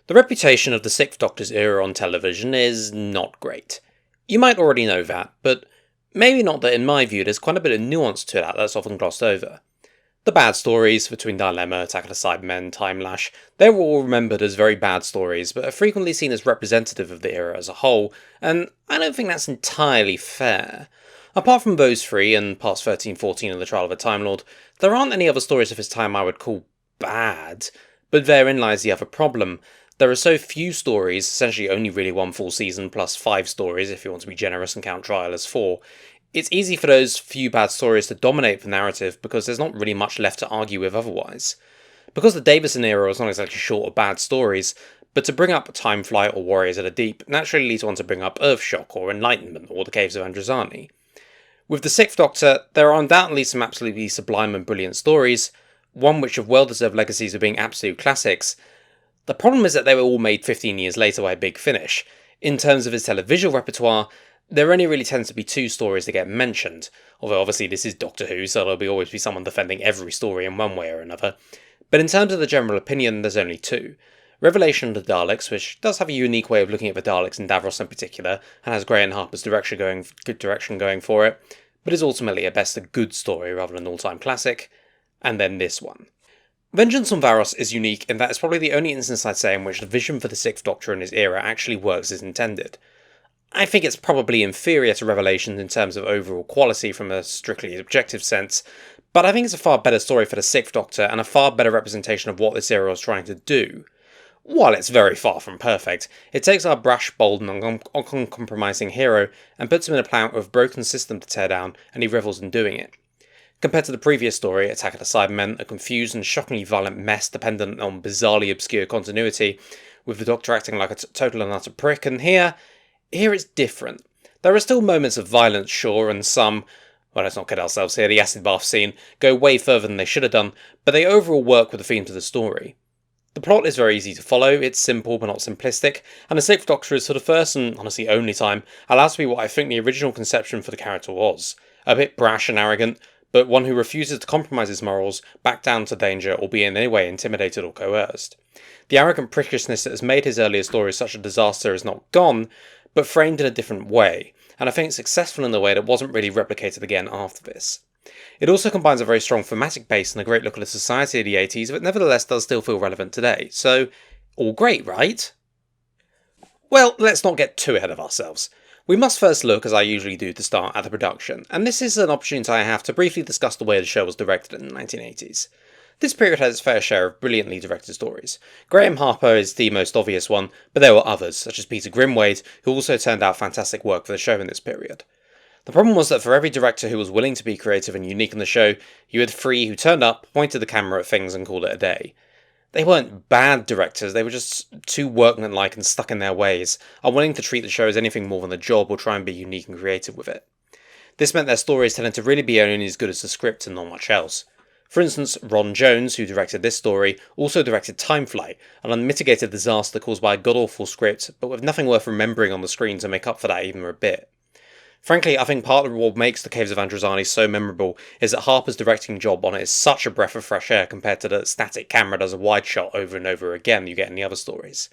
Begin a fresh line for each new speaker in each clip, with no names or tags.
The reputation of the Sixth Doctor's era on television is not great. You might already know that, but maybe not that in my view there's quite a bit of nuance to that that's often glossed over. The bad stories, between Dilemma, Attack of the Cybermen, Time Lash, they're all remembered as very bad stories, but are frequently seen as representative of the era as a whole, and I don't think that's entirely fair. Apart from those three, and past 1314 and the Trial of a Time Lord, there aren't any other stories of his time I would call bad, but therein lies the other problem. There are so few stories, essentially only really one full season plus 5 stories if you want to be generous and count Trial as 4. It's easy for those few bad stories to dominate the narrative because there's not really much left to argue with otherwise. Because the Davison era was not exactly short of bad stories, but to bring up Time Flight or Warriors of the Deep naturally leads one to bring up Earthshock or Enlightenment or the Caves of Androzani. With the Sixth Doctor, there are undoubtedly some absolutely sublime and brilliant stories, one which have well-deserved legacies of being absolute classics. The problem is that they were all made 15 years later by Big Finish. In terms of his televisual repertoire, there only really tends to be 2 stories that get mentioned, although obviously this is Doctor Who, so there'll always be someone defending every story in one way or another. But in terms of the general opinion, there's only 2. Revelation of the Daleks, which does have a unique way of looking at the Daleks and Davros in particular, and has Gray and Harper's good direction going for it, but is ultimately at best a good story rather than an all-time classic, and then this one. Vengeance on Varos is unique in that it's probably the only instance I'd say in which the vision for the Sixth Doctor and his era actually works as intended. I think it's probably inferior to Revelations in terms of overall quality from a strictly objective sense, but I think it's a far better story for the Sixth Doctor and a far better representation of what this era was trying to do. While it's very far from perfect, it takes our brash, bold and uncompromising hero and puts him in a planet with a broken system to tear down, and he revels in doing it. Compared to the previous story, Attack of the Cybermen, a confused and shockingly violent mess dependent on bizarrely obscure continuity, with the Doctor acting like a total and utter prick, and here it's different. There are still moments of violence, sure, and some, well, let's not kid ourselves here, the acid bath scene, go way further than they should have done, but they overall work with the themes of the story. The plot is very easy to follow, it's simple but not simplistic, and the Sixth Doctor is for the first and honestly only time allowed to be what I think the original conception for the character was. A bit brash and arrogant, but one who refuses to compromise his morals, back down to danger, or be in any way intimidated or coerced. The arrogant prickishness that has made his earlier stories such a disaster is not gone, but framed in a different way, and I think it's successful in a way that wasn't really replicated again after this. It also combines a very strong thematic base and a great look at the society of the 80s, but nevertheless does still feel relevant today, so all great, right? Well, let's not get too ahead of ourselves. We must first look, as I usually do to start, at the production, and this is an opportunity I have to briefly discuss the way the show was directed in the 1980s. This period had its fair share of brilliantly directed stories. Graham Harper is the most obvious one, but there were others, such as Peter Grimwade, who also turned out fantastic work for the show in this period. The problem was that for every director who was willing to be creative and unique in the show, you had 3 who turned up, pointed the camera at things and called it a day. They weren't bad directors, they were just too workmanlike and stuck in their ways, unwilling to treat the show as anything more than a job or try and be unique and creative with it. This meant their stories tended to really be only as good as the script and not much else. For instance, Ron Jones, who directed this story, also directed Time Flight, an unmitigated disaster caused by a god-awful script, but with nothing worth remembering on the screen to make up for that even a bit. Frankly, I think part of what makes the Caves of Androzani so memorable is that Harper's directing job on it is such a breath of fresh air compared to the static camera does a wide shot over and over again you get in the other stories.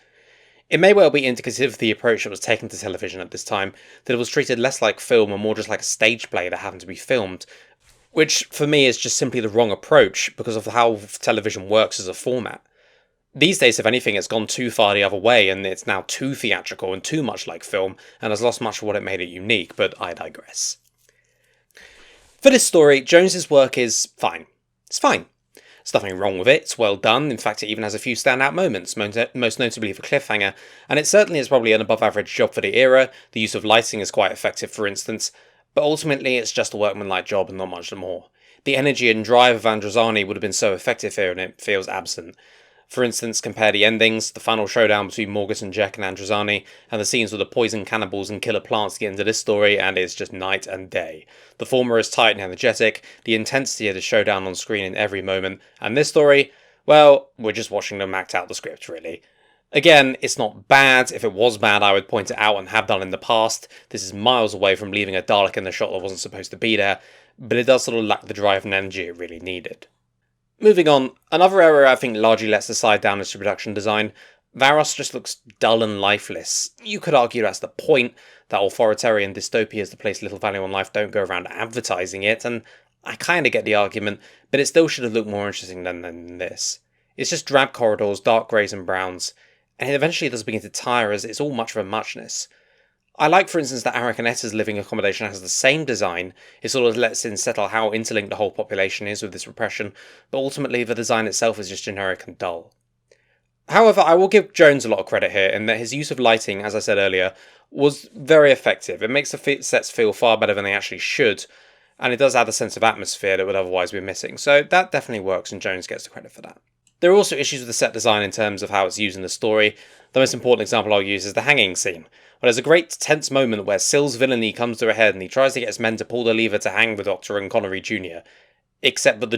It may well be indicative of the approach that was taken to television at this time, that it was treated less like film and more just like a stage play that happened to be filmed, which for me is just simply the wrong approach because of how television works as a format. These days, if anything, it's gone too far the other way, and it's now too theatrical and too much like film, and has lost much of what it made it unique, but I digress. For this story, Jones's work is fine. It's fine. There's nothing wrong with it, it's well done, in fact it even has a few standout moments, most notably the cliffhanger, and it certainly is probably an above average job for the era, the use of lighting is quite effective for instance, but ultimately it's just a workmanlike job and not much more. The energy and drive of Androzani would have been so effective here and it feels absent. For instance, compare the endings, the final showdown between Morgus and Jack and Androzani, and the scenes with the poison cannibals and killer plants to get into this story, and it's just night and day. The former is tight and energetic, the intensity of the showdown on screen in every moment, and this story, well, we're just watching them act out the script, really. Again, it's not bad. If it was bad, I would point it out and have done in the past. This is miles away from leaving a Dalek in the shot that wasn't supposed to be there, but it does sort of lack the drive and energy it really needed. Moving on, another area I think largely lets the side down is to production design. Varos just looks dull and lifeless. You could argue that's the point, that authoritarian dystopias that place little value on life don't go around advertising it, and I kinda get the argument, but it still should have looked more interesting than this. It's just drab corridors, dark greys and browns, and it eventually does begin to tire as it's all much of a muchness. I like, for instance, that Arakonetta's living accommodation has the same design. It sort of lets in settle how interlinked the whole population is with this repression, but ultimately the design itself is just generic and dull. However, I will give Jones a lot of credit here in that his use of lighting, as I said earlier, was very effective. It makes the sets feel far better than they actually should, and it does add a sense of atmosphere that would otherwise be missing, so that definitely works and Jones gets the credit for that. There are also issues with the set design in terms of how it's used in the story. The most important example I'll use is the hanging scene, where there's a great tense moment where Syl's villainy comes to a head and he tries to get his men to pull the lever to hang the Doctor and Connery Jr., except that the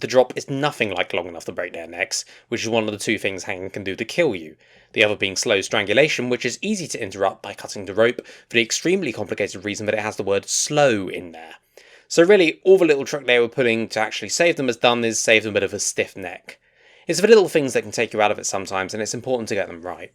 drop is nothing like long enough to break their necks, which is one of the two things hanging can do to kill you. The other being slow strangulation, which is easy to interrupt by cutting the rope, for the extremely complicated reason that it has the word slow in there. So really, all the little trick they were putting to actually save them has done is save them a bit of a stiff neck. It's the little things that can take you out of it sometimes, and it's important to get them right.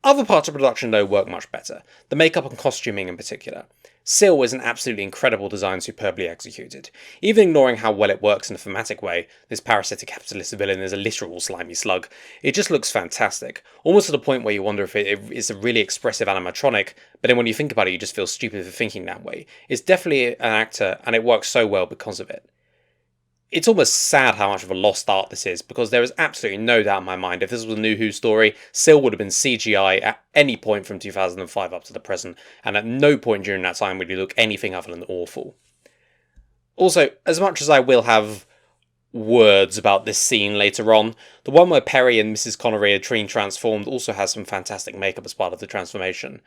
Other parts of production, though, work much better. The makeup and costuming in particular. Syl is an absolutely incredible design, superbly executed. Even ignoring how well it works in a thematic way, this parasitic capitalist villain is a literal slimy slug. It just looks fantastic, almost to the point where you wonder if it is a really expressive animatronic, but then when you think about it, you just feel stupid for thinking that way. It's definitely an actor, and it works so well because of it. It's almost sad how much of a lost art this is, because there is absolutely no doubt in my mind if this was a New Who story, Syl would have been CGI at any point from 2005 up to the present, and at no point during that time would he look anything other than awful. Also, as much as I will have words about this scene later on, the one where Peri and Mrs. Connery are transformed also has some fantastic makeup as part of the transformation.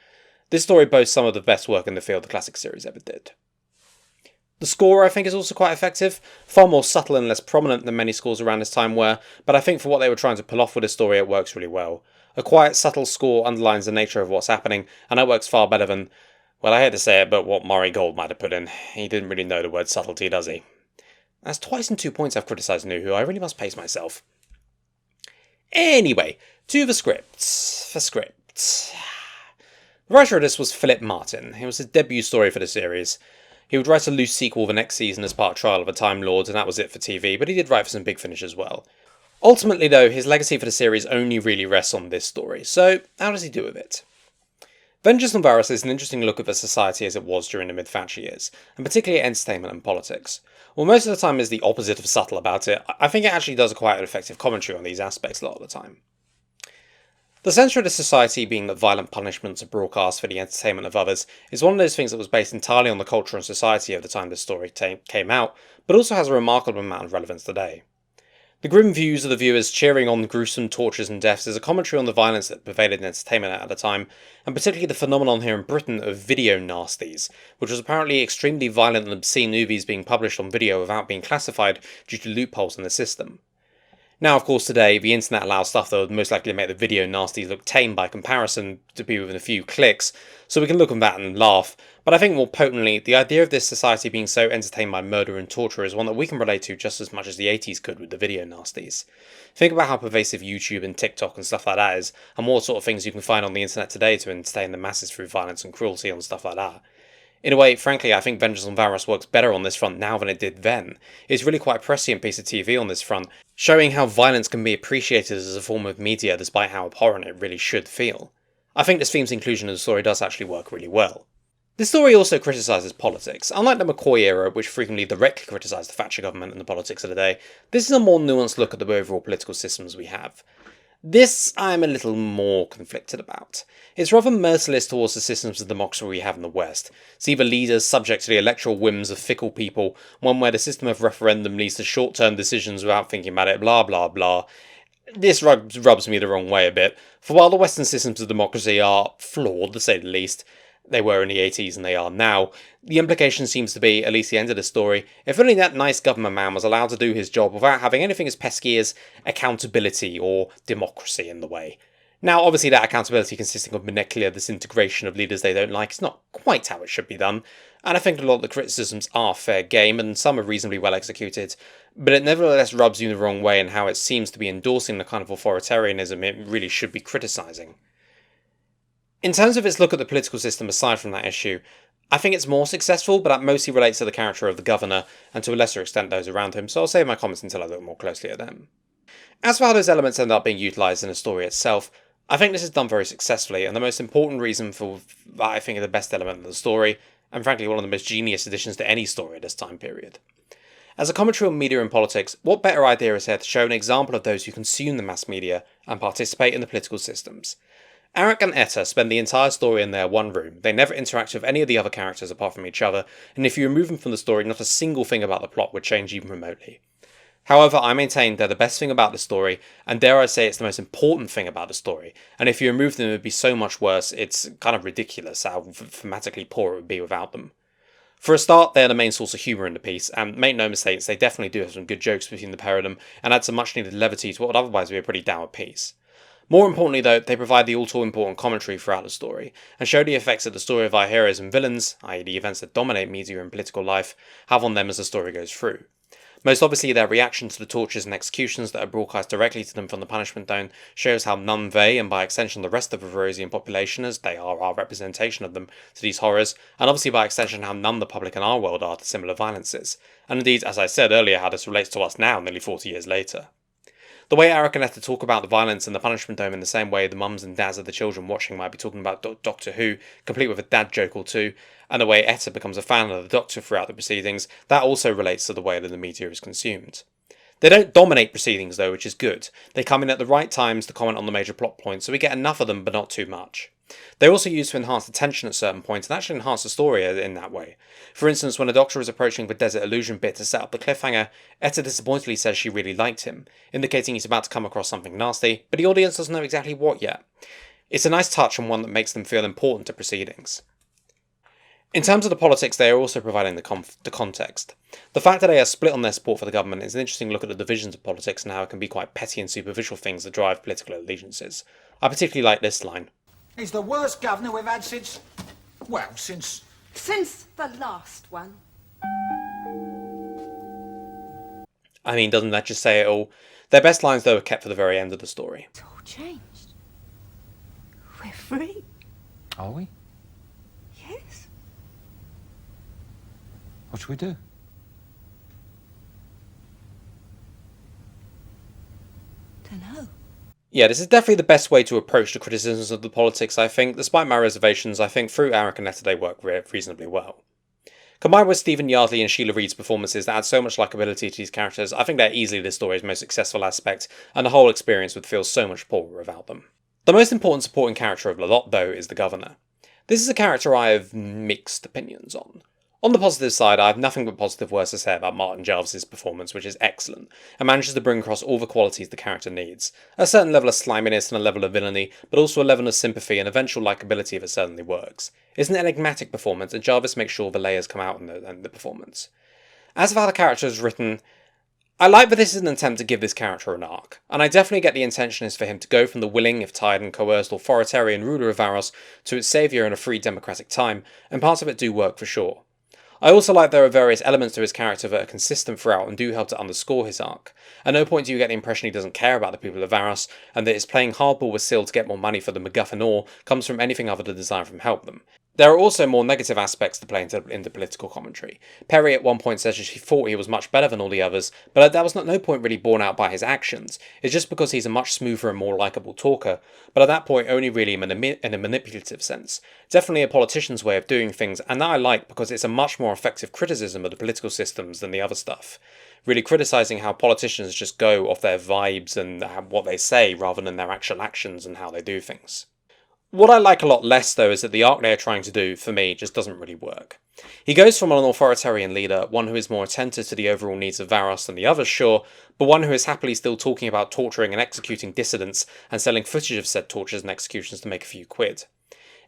This story boasts some of the best work in the field the classic series ever did. The score, I think, is also quite effective, far more subtle and less prominent than many scores around this time were, but I think for what they were trying to pull off with this story, it works really well. A quiet, subtle score underlines the nature of what's happening, and that works far better than, well, I hate to say it, but what Murray Gold might have put in. He didn't really know the word subtlety, does he? That's twice in 2 points I've criticised New Who. I really must pace myself. Anyway, to the scripts. For scripts. The writer of this was Phillip Martin. It was his debut story for the series. He would write a loose sequel the next season as part of Trial of a Time Lord, and that was it for TV, but he did write for some Big Finish as well. Ultimately, though, his legacy for the series only really rests on this story, so how does he do with it? Vengeance on Varos is an interesting look at the society as it was during the mid-Thatcher years, and particularly entertainment and politics. While most of the time is the opposite of subtle about it, I think it actually does quite an effective commentary on these aspects a lot of the time. The centre of the society being that violent punishments are broadcast for the entertainment of others is one of those things that was based entirely on the culture and society of the time this story came out, but also has a remarkable amount of relevance today. The grim views of the viewers cheering on gruesome tortures and deaths is a commentary on the violence that pervaded entertainment at the time, and particularly the phenomenon here in Britain of video nasties, which was apparently extremely violent and obscene movies being published on video without being classified due to loopholes in the system. Now, of course, today, the internet allows stuff that would most likely make the video nasties look tame by comparison to be within a few clicks, so we can look at that and laugh, but I think more potently, the idea of this society being so entertained by murder and torture is one that we can relate to just as much as the 80s could with the video nasties. Think about how pervasive YouTube and TikTok and stuff like that is, and what sort of things you can find on the internet today to entertain the masses through violence and cruelty and stuff like that. In a way, frankly, I think Vengeance on Varos works better on this front now than it did then. It's really quite a prescient piece of TV on this front, showing how violence can be appreciated as a form of media despite how abhorrent it really should feel. I think this theme's inclusion in the story does actually work really well. This story also criticises politics. Unlike the McCoy era, which frequently directly criticised the Thatcher government and the politics of the day, this is a more nuanced look at the overall political systems we have. This I'm a little more conflicted about. It's rather merciless towards the systems of democracy we have in the West. See the leaders subject to the electoral whims of fickle people, one where the system of referendum leads to short-term decisions without thinking about it, blah blah blah. This rubs me the wrong way a bit, for while the Western systems of democracy are flawed, to say the least, they were in the 80s and they are now, the implication seems to be, at least the end of the story, if only that nice government man was allowed to do his job without having anything as pesky as accountability or democracy in the way. Now, obviously, that accountability consisting of molecular disintegration of leaders they don't like is not quite how it should be done, and I think a lot of the criticisms are fair game and some are reasonably well executed, but it nevertheless rubs you the wrong way in how it seems to be endorsing the kind of authoritarianism it really should be criticising. In terms of its look at the political system aside from that issue, I think it's more successful, but that mostly relates to the character of the governor, and to a lesser extent those around him, so I'll save my comments until I look more closely at them. As for how those elements end up being utilised in the story itself, I think this is done very successfully, and the most important reason for that I think is the best element of the story, and frankly one of the most genius additions to any story at this time period. As a commentary on media and politics, what better idea is there to show an example of those who consume the mass media and participate in the political systems? Arik and Etta spend the entire story in their one room, they never interact with any of the other characters apart from each other, and if you remove them from the story, not a single thing about the plot would change even remotely. However, I maintain they're the best thing about the story, and dare I say it's the most important thing about the story, and if you remove them it would be so much worse, it's kind of ridiculous how thematically poor it would be without them. For a start, they're the main source of humour in the piece, and make no mistakes, they definitely do have some good jokes between the pair of them, and add some much needed levity to what would otherwise be a pretty dour piece. More importantly though, they provide the all-too-important commentary throughout the story, and show the effects that the story of our heroes and villains, i.e. the events that dominate media and political life, have on them as the story goes through. Most obviously, their reaction to the tortures and executions that are broadcast directly to them from the punishment dome shows how numb they, and by extension the rest of the Varosian population, as they are our representation of them, to these horrors, and obviously by extension how numb the public in our world are to similar violences, and indeed, as I said earlier, how this relates to us now, nearly 40 years later. The way Arik and Etta talk about the violence in the punishment dome in the same way the mums and dads of the children watching might be talking about Doctor Who, complete with a dad joke or two, and the way Etta becomes a fan of the Doctor throughout the proceedings, that also relates to the way that the media is consumed. They don't dominate proceedings though, which is good. They come in at the right times to comment on the major plot points, so we get enough of them but not too much. They're also used to enhance the tension at certain points and actually enhance the story in that way. For instance, when the Doctor is approaching the Desert Illusion bit to set up the cliffhanger, Etta disappointedly says she really liked him, indicating he's about to come across something nasty, but the audience doesn't know exactly what yet. It's a nice touch and one that makes them feel important to proceedings. In terms of the politics, they are also providing the context. The fact that they are split on their support for the government is an interesting look at the divisions of politics and how it can be quite petty and superficial things that drive political allegiances. I particularly like this line.
He's the worst governor we've had since
the last one.
I mean, doesn't that just say it all? Their best lines, though, are kept for the very end of the story.
It's all changed. We're free.
Are we?
Yes.
What should we do?
Dunno.
Yeah, this is definitely the best way to approach the criticisms of the politics, I think. Despite my reservations, I think through Arik and Etta they work reasonably well. Combined with Stephen Yardley and Sheila Reid's performances that add so much likability to these characters, I think they're easily this story's most successful aspect, and the whole experience would feel so much poorer without them. The most important supporting character of the lot, though, is the Governor. This is a character I have mixed opinions on. On the positive side, I have nothing but positive words to say about Martin Jarvis's performance, which is excellent, and manages to bring across all the qualities the character needs. A certain level of sliminess and a level of villainy, but also a level of sympathy and eventual likability if it certainly works. It's an enigmatic performance, and Jarvis makes sure the layers come out in the performance. As for how the character is written, I like that this is an attempt to give this character an arc, and I definitely get the intention is for him to go from the willing, if tired and coerced authoritarian ruler of Varos to its saviour in a free democratic time, and parts of it do work for sure. I also like there are various elements to his character that are consistent throughout and do help to underscore his arc. At no point do you get the impression he doesn't care about the people of Varos, and that his playing hardball with Syl to get more money for the MacGuffin ore comes from anything other than desire from help them. There are also more negative aspects to play into political commentary. Peri at one point says that she thought he was much better than all the others, but that was at no point really borne out by his actions. It's just because he's a much smoother and more likeable talker, but at that point only really in a manipulative sense. Definitely a politician's way of doing things, and that I like because it's a much more effective criticism of the political systems than the other stuff. Really criticising how politicians just go off their vibes and what they say rather than their actual actions and how they do things. What I like a lot less, though, is that the arc they are trying to do, for me, just doesn't really work. He goes from an authoritarian leader, one who is more attentive to the overall needs of Varos than the others, sure, but one who is happily still talking about torturing and executing dissidents and selling footage of said tortures and executions to make a few quid.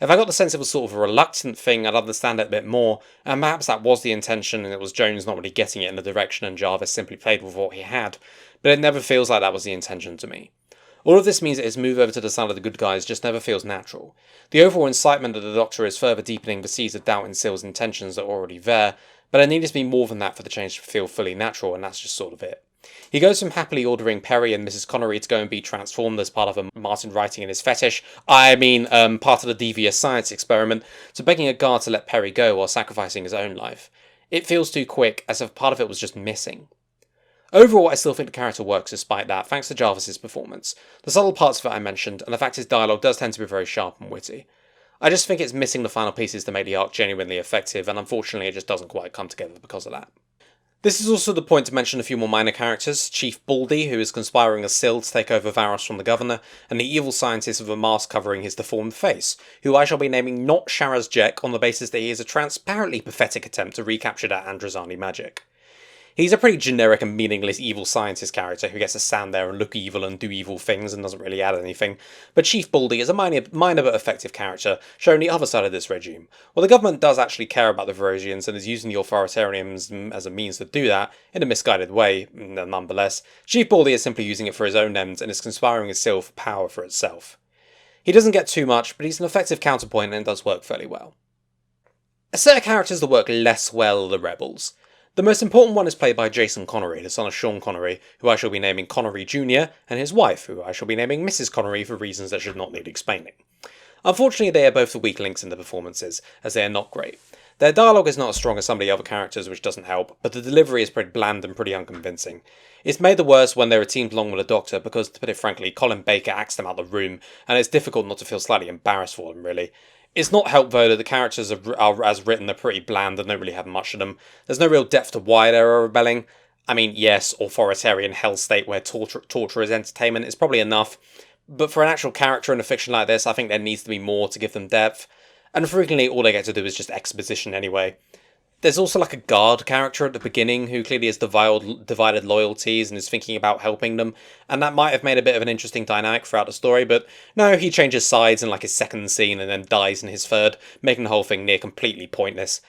If I got the sense it was sort of a reluctant thing, I'd understand it a bit more, and perhaps that was the intention and it was Jones not really getting it in the direction and Jarvis simply played with what he had, but it never feels like that was the intention to me. All of this means that his move over to the side of the good guys just never feels natural. The overall incitement of the Doctor is further deepening the seeds of doubt in Sill's intentions that are already there, but there needed to be more than that for the change to feel fully natural, and that's just sort of it. He goes from happily ordering Peri and Mrs. Connery to go and be transformed as part of a Martin writing in his fetish, part of the devious science experiment, to begging a guard to let Peri go while sacrificing his own life. It feels too quick, as if part of it was just missing. Overall, I still think the character works despite that, thanks to Jarvis's performance, the subtle parts of it I mentioned, and the fact his dialogue does tend to be very sharp and witty. I just think it's missing the final pieces to make the arc genuinely effective, and unfortunately it just doesn't quite come together because of that. This is also the point to mention a few more minor characters: Chief Baldy, who is conspiring as Sill to take over Varos from the governor, and the evil scientist with a mask covering his deformed face, who I shall be naming not Sharaz Jek on the basis that he is a transparently pathetic attempt to recapture that Androzani magic. He's a pretty generic and meaningless evil scientist character who gets to stand there and look evil and do evil things and doesn't really add anything, but Chief Baldy is a minor but effective character, showing the other side of this regime. While the government does actually care about the Varosians and is using the authoritarianism as a means to do that, in a misguided way, nonetheless, Chief Baldy is simply using it for his own ends and is conspiring his Sill for power for itself. He doesn't get too much, but he's an effective counterpoint and does work fairly well. A set of characters that work less well are the rebels. The most important one is played by Jason Connery, the son of Sean Connery, who I shall be naming Connery Jr., and his wife, who I shall be naming Mrs. Connery for reasons that should not need explaining. Unfortunately, they are both the weak links in the performances, as they are not great. Their dialogue is not as strong as some of the other characters, which doesn't help, but the delivery is pretty bland and pretty unconvincing. It's made the worse when they are teamed along with a doctor, because, to put it frankly, Colin Baker axed them out of the room, and it's difficult not to feel slightly embarrassed for them, really. It's not helped, though, that the characters are as written are pretty bland and don't really have much of them. There's no real depth to why they're rebelling. I mean, yes, authoritarian hell state where torture is entertainment is probably enough, but for an actual character in a fiction like this, I think there needs to be more to give them depth, and frequently all they get to do is just exposition anyway. There's also like a guard character at the beginning who clearly has divided loyalties and is thinking about helping them, and that might have made a bit of an interesting dynamic throughout the story, but no, he changes sides in like his second scene and then dies in his third, making the whole thing near completely pointless.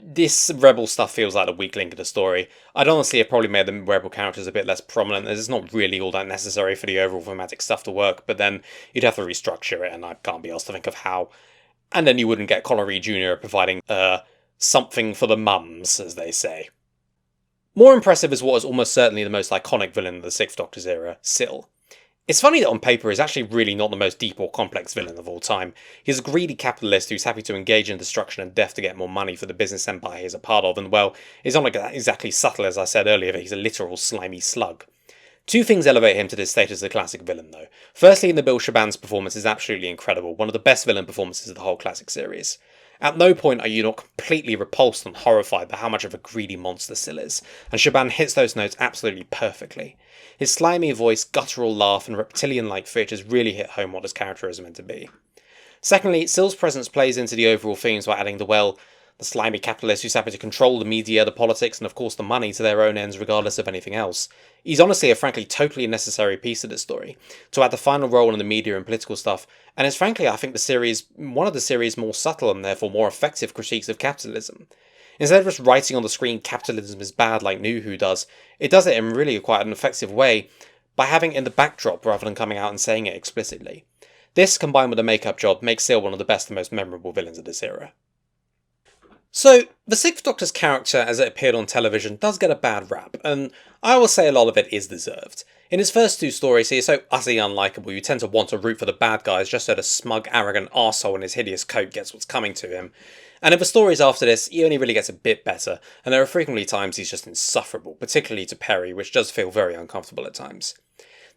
This rebel stuff feels like a weak link of the story. I'd honestly have probably made the rebel characters a bit less prominent, as it's not really all that necessary for the overall thematic stuff to work, but then you'd have to restructure it, and I can't be asked to think of how. And then you wouldn't get Connery Jr. providing, something for the mums, as they say. More impressive is what is almost certainly the most iconic villain of the Sixth Doctor's era, Sill. It's funny that on paper he's actually really not the most deep or complex villain of all time. He's a greedy capitalist who's happy to engage in destruction and death to get more money for the business empire he's a part of, and well, he's not exactly subtle as I said earlier, that he's a literal slimy slug. Two things elevate him to this status as a classic villain, though. Firstly, in the Bill Shaban's performance is absolutely incredible, one of the best villain performances of the whole classic series. At no point are you not completely repulsed and horrified by how much of a greedy monster Sill is, and Shaban hits those notes absolutely perfectly. His slimy voice, guttural laugh, and reptilian-like features really hit home what his character is meant to be. Secondly, Sill's presence plays into the overall themes by adding the slimy capitalist who's happy to control the media, the politics, and of course the money to their own ends regardless of anything else. He's honestly a frankly totally necessary piece of this story, to add the final role in the media and political stuff, and is frankly I think one of the series' more subtle and therefore more effective critiques of capitalism. Instead of just writing on the screen capitalism is bad like New Who does, it does it in really quite an effective way by having it in the backdrop rather than coming out and saying it explicitly. This, combined with the makeup job, makes Sill one of the best and most memorable villains of this era. So, the Sixth Doctor's character as it appeared on television does get a bad rap, and I will say a lot of it is deserved. In his first two stories, he is so utterly unlikable you tend to want to root for the bad guys just so the smug, arrogant arsehole in his hideous coat gets what's coming to him. And in the stories after this, he only really gets a bit better, and there are frequently times he's just insufferable, particularly to Peri, which does feel very uncomfortable at times.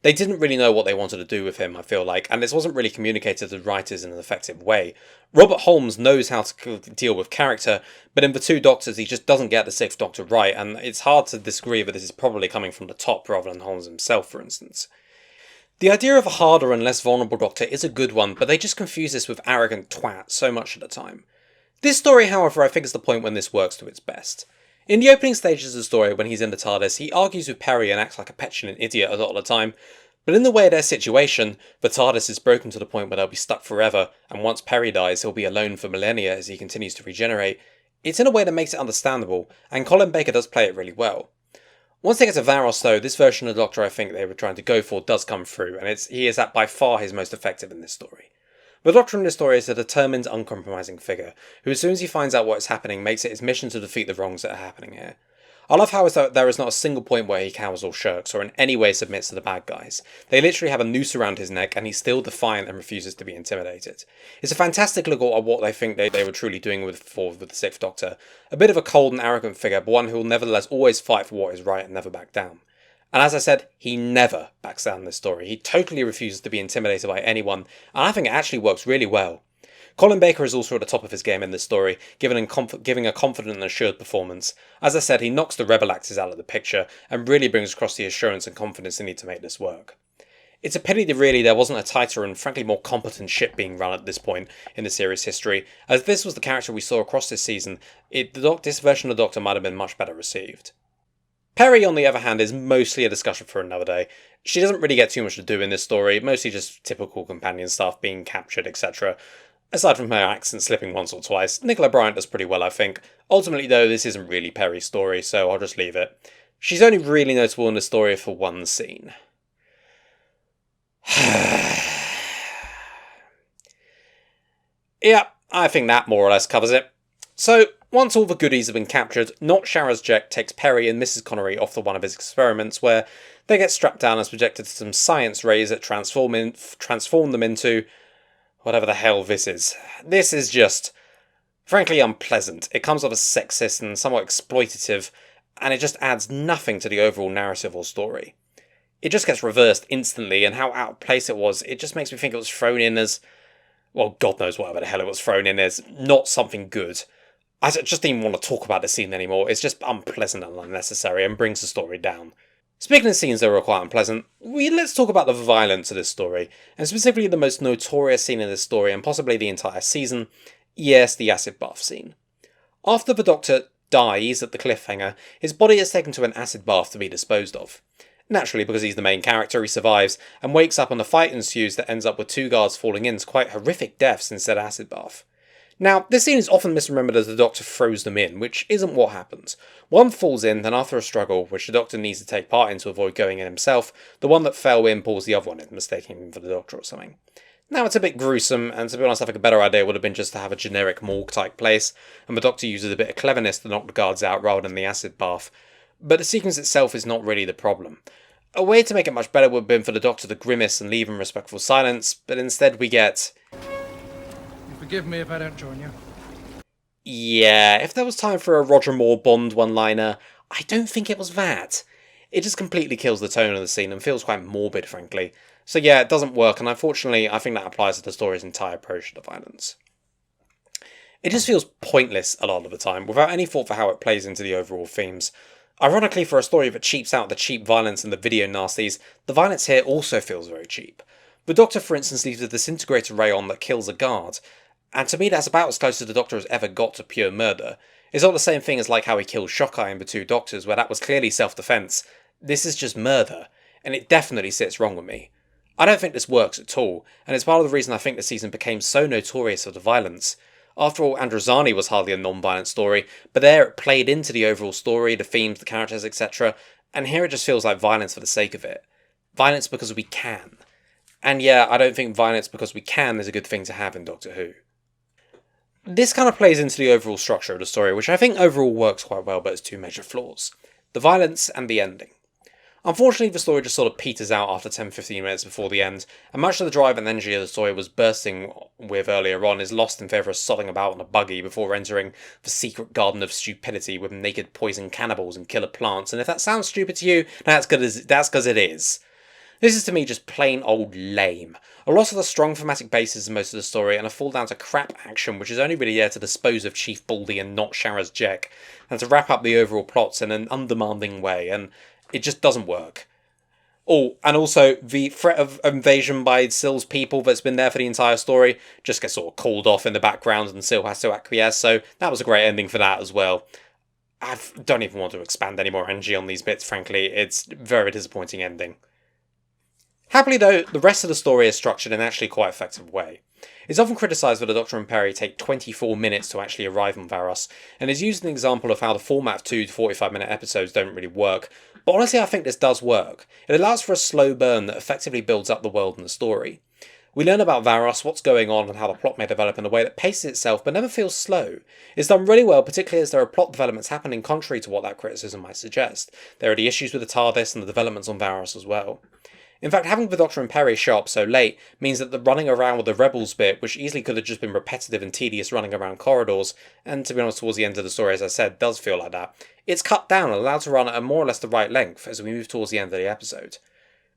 They didn't really know what they wanted to do with him, I feel like, and this wasn't really communicated to the writers in an effective way. Robert Holmes knows how to deal with character, but in the two Doctors he just doesn't get the Sixth Doctor right, and it's hard to disagree that this is probably coming from the top rather than Holmes himself, for instance. The idea of a harder and less vulnerable Doctor is a good one, but they just confuse this with arrogant twat so much at a time. This story, however, I think is the point when this works to its best. In the opening stages of the story, when he's in the TARDIS, he argues with Peri and acts like a petulant idiot a lot of the time, but in the way of their situation, the TARDIS is broken to the point where they'll be stuck forever, and once Peri dies, he'll be alone for millennia as he continues to regenerate. It's in a way that makes it understandable, and Colin Baker does play it really well. Once they get to Varos though, this version of the Doctor I think they were trying to go for does come through, and he is by far his most effective in this story. The Doctor in this story is a determined, uncompromising figure, who as soon as he finds out what is happening makes it his mission to defeat the wrongs that are happening here. I love how there is not a single point where he cowers or shirks, or in any way submits to the bad guys. They literally have a noose around his neck, and he's still defiant and refuses to be intimidated. It's a fantastic look at what they think they were truly doing with the Sixth Doctor. A bit of a cold and arrogant figure, but one who will nevertheless always fight for what is right and never back down. And as I said, he never backs down in this story. He totally refuses to be intimidated by anyone, and I think it actually works really well. Colin Baker is also at the top of his game in this story, giving a confident and assured performance. As I said, he knocks the rebel actors out of the picture, and really brings across the assurance and confidence they need to make this work. It's a pity that really there wasn't a tighter and frankly more competent ship being run at this point in the series' history, as this was the character we saw across this season. This version of the Doctor might have been much better received. Peri, on the other hand, is mostly a discussion for another day. She doesn't really get too much to do in this story, mostly just typical companion stuff, being captured, etc. Aside from her accent slipping once or twice, Nicola Bryant does pretty well, I think. Ultimately, though, this isn't really Peri's story, so I'll just leave it. She's only really notable in the story for one scene. Yeah, I think that more or less covers it. So, once all the goodies have been captured, Not Sharaz Jek takes Peri and Mrs. Connery off to one of his experiments where they get strapped down and subjected to some science rays that transform them into whatever the hell this is. This is just, frankly, unpleasant. It comes off as sexist and somewhat exploitative, and it just adds nothing to the overall narrative or story. It just gets reversed instantly, and how out of place it was, it just makes me think it was thrown in as, well, God knows whatever the hell it was thrown in as, not something good. I just didn't even want to talk about the scene anymore. It's just unpleasant and unnecessary and brings the story down. Speaking of scenes that were quite unpleasant, let's talk about the violence of this story, and specifically the most notorious scene in this story and possibly the entire season. Yes, the acid bath scene. After the Doctor dies at the cliffhanger, his body is taken to an acid bath to be disposed of. Naturally, because he's the main character, he survives, and wakes up and a fight ensues that ends up with two guards falling in to quite horrific deaths in said acid bath. Now, this scene is often misremembered as the Doctor throws them in, which isn't what happens. One falls in, then after a struggle, which the Doctor needs to take part in to avoid going in himself, the one that fell in pulls the other one in, mistaking him for the Doctor or something. Now, it's a bit gruesome, and to be honest, I think a better idea would have been just to have a generic morgue-type place, and the Doctor uses a bit of cleverness to knock the guards out rather than the acid bath. But the sequence itself is not really the problem. A way to make it much better would have been for the Doctor to grimace and leave in respectful silence, but instead we get...
Forgive me if I don't join you.
Yeah, if there was time for a Roger Moore Bond one-liner, I don't think it was that. It just completely kills the tone of the scene and feels quite morbid, frankly. So yeah, it doesn't work, and unfortunately, I think that applies to the story's entire approach to the violence. It just feels pointless a lot of the time, without any thought for how it plays into the overall themes. Ironically, for a story that cheaps out the cheap violence and the video nasties, the violence here also feels very cheap. The Doctor, for instance, leaves a disintegrator ray on that kills a guard, and to me that's about as close as the Doctor has ever got to pure murder. It's not the same thing as like how he kills Shockeye in The Two Doctors, where that was clearly self-defense. This is just murder, and it definitely sits wrong with me. I don't think this works at all, and it's part of the reason I think the season became so notorious for the violence. After all, Androzani was hardly a non-violent story, but there it played into the overall story, the themes, the characters, etc., and here it just feels like violence for the sake of it. Violence because we can. And yeah, I don't think violence because we can is a good thing to have in Doctor Who. This kind of plays into the overall structure of the story, which I think overall works quite well, but has two major flaws. The violence and the ending. Unfortunately, the story just sort of peters out after 10-15 minutes before the end, and much of the drive and energy of the story was bursting with earlier on is lost in favour of sodding about on a buggy before entering the secret garden of stupidity with naked poison cannibals and killer plants, and if that sounds stupid to you, that's because it is. This is to me just plain old lame. A loss of the strong thematic basis in most of the story, and a fall down to crap action which is only really there to dispose of Chief Baldy and Not Sharaz Jek, and to wrap up the overall plots in an undemanding way, and it just doesn't work. Oh, and also, the threat of invasion by Syl's people that's been there for the entire story just gets sort of called off in the background and Syl has to acquiesce, so that was a great ending for that as well. I don't even want to expand any more energy on these bits, frankly. It's a very disappointing ending. Happily though, the rest of the story is structured in actually quite effective way. It's often criticised that the Doctor and Peri take 24 minutes to actually arrive on Varos, and is used as an example of how the format of 2 to 45-minute episodes don't really work, but honestly I think this does work. It allows for a slow burn that effectively builds up the world and the story. We learn about Varos, what's going on, and how the plot may develop in a way that paces itself but never feels slow. It's done really well, particularly as there are plot developments happening contrary to what that criticism might suggest. There are the issues with the TARDIS and the developments on Varos as well. In fact, having the Doctor and Peri show up so late means that the running around with the rebels bit, which easily could have just been repetitive and tedious running around corridors, and to be honest towards the end of the story, as I said, does feel like that, it's cut down and allowed to run at a more or less the right length as we move towards the end of the episode.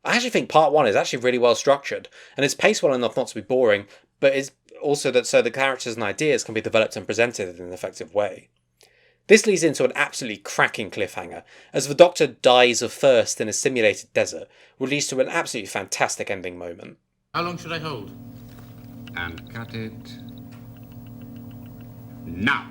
I actually think part 1 is actually really well structured, and is paced well enough not to be boring, but is also that so the characters and ideas can be developed and presented in an effective way. This leads into an absolutely cracking cliffhanger, as the Doctor dies of thirst in a simulated desert, which leads to an absolutely fantastic ending moment.
How long should I hold?
And cut it now.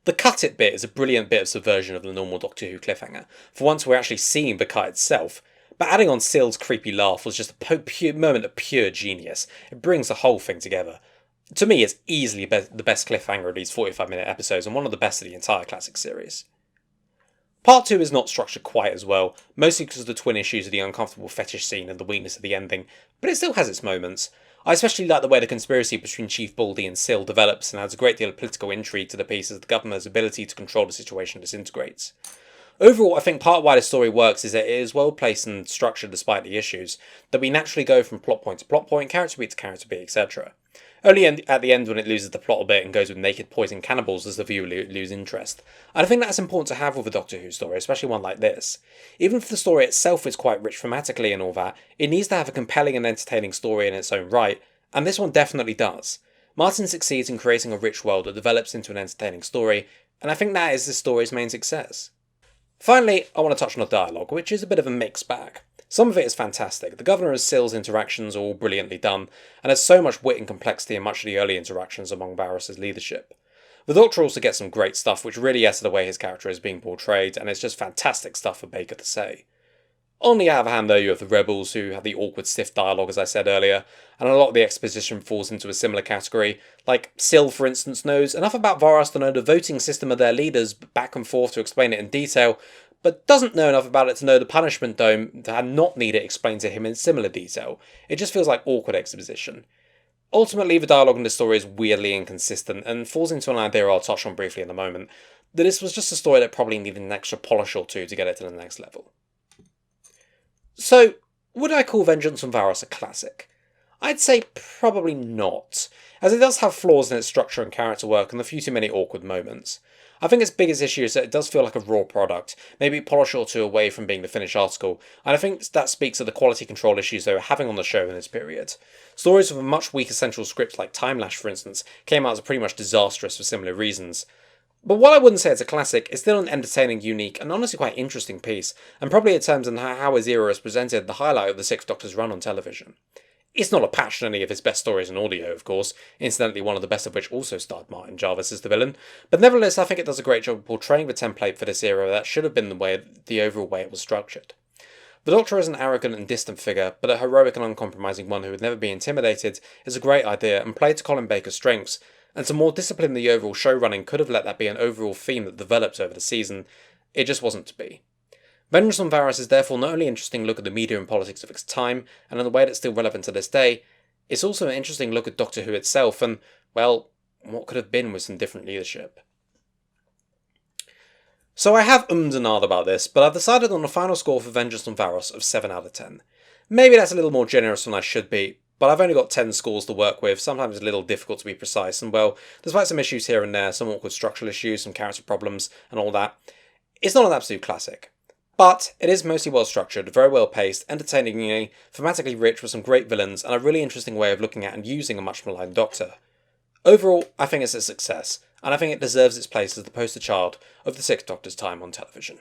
The cut it bit is a brilliant bit of subversion of the normal Doctor Who cliffhanger. For once we're actually seeing the cut itself, but adding on Syl's creepy laugh was just a moment of pure genius. It brings the whole thing together. To me, it's easily the best cliffhanger of these 45-minute episodes and one of the best of the entire classic series. Part 2 is not structured quite as well, mostly because of the twin issues of the uncomfortable fetish scene and the weakness of the ending, but it still has its moments. I especially like the way the conspiracy between Chief Baldy and Syl develops and adds a great deal of political intrigue to the piece as the Governor's ability to control the situation disintegrates. Overall, I think part of why the story works is that it is well placed and structured despite the issues, that we naturally go from plot point to plot point, character beat to character beat, etc. Only at the end when it loses the plot a bit and goes with naked poison cannibals does the viewer lose interest. And I think that's important to have with a Doctor Who story, especially one like this. Even if the story itself is quite rich thematically and all that, it needs to have a compelling and entertaining story in its own right, and this one definitely does. Martin succeeds in creating a rich world that develops into an entertaining story, and I think that is this story's main success. Finally, I want to touch on the dialogue, which is a bit of a mixed bag. Some of it is fantastic. The Governor and Syl's interactions are all brilliantly done, and has so much wit and complexity in much of the early interactions among Varos' leadership. The Doctor also gets some great stuff, which really adds to the way his character is being portrayed, and it's just fantastic stuff for Baker to say. On the other hand, though, you have the Rebels, who have the awkward, stiff dialogue, as I said earlier, and a lot of the exposition falls into a similar category. Like, Syl, for instance, knows enough about Varos to know the voting system of their leaders back and forth to explain it in detail, but doesn't know enough about it to know the punishment dome to not need it explained to him in similar detail. It just feels like awkward exposition. Ultimately, the dialogue in this story is weirdly inconsistent, and falls into an idea I'll touch on briefly in a moment, that this was just a story that probably needed an extra polish or two to get it to the next level. So, would I call Vengeance on Varos a classic? I'd say probably not, as it does have flaws in its structure and character work and a few too many awkward moments. I think its biggest issue is that it does feel like a raw product, maybe a polish or two away from being the finished article, and I think that speaks to the quality control issues they were having on the show in this period. Stories with a much weaker central script like Time Lash, for instance, came out as pretty much disastrous for similar reasons. But while I wouldn't say it's a classic, it's still an entertaining, unique, and honestly quite interesting piece, and probably in terms of how his era is presented, the highlight of the Sixth Doctor's run on television. It's not a patch on any of his best stories in audio, of course, incidentally one of the best of which also starred Martin Jarvis as the villain, but nevertheless I think it does a great job of portraying the template for this era that should have been the overall way it was structured. The Doctor is an arrogant and distant figure, but a heroic and uncompromising one who would never be intimidated is a great idea and played to Colin Baker's strengths, and to more discipline the overall show running could have let that be an overall theme that developed over the season. It just wasn't to be. Vengeance on Varos is therefore not only an interesting look at the media and politics of its time, and in a way that's still relevant to this day, it's also an interesting look at Doctor Who itself and, well, what could have been with some different leadership. So I have and ahed about this, but I've decided on a final score for Vengeance on Varos of 7 out of 10. Maybe that's a little more generous than I should be, but I've only got 10 scores to work with, sometimes it's a little difficult to be precise, and well, despite some issues here and there, some awkward structural issues, some character problems, and all that, it's not an absolute classic. But it is mostly well structured, very well paced, entertainingly, thematically rich with some great villains, and a really interesting way of looking at and using a much maligned Doctor. Overall, I think it's a success, and I think it deserves its place as the poster child of the Sixth Doctor's time on television.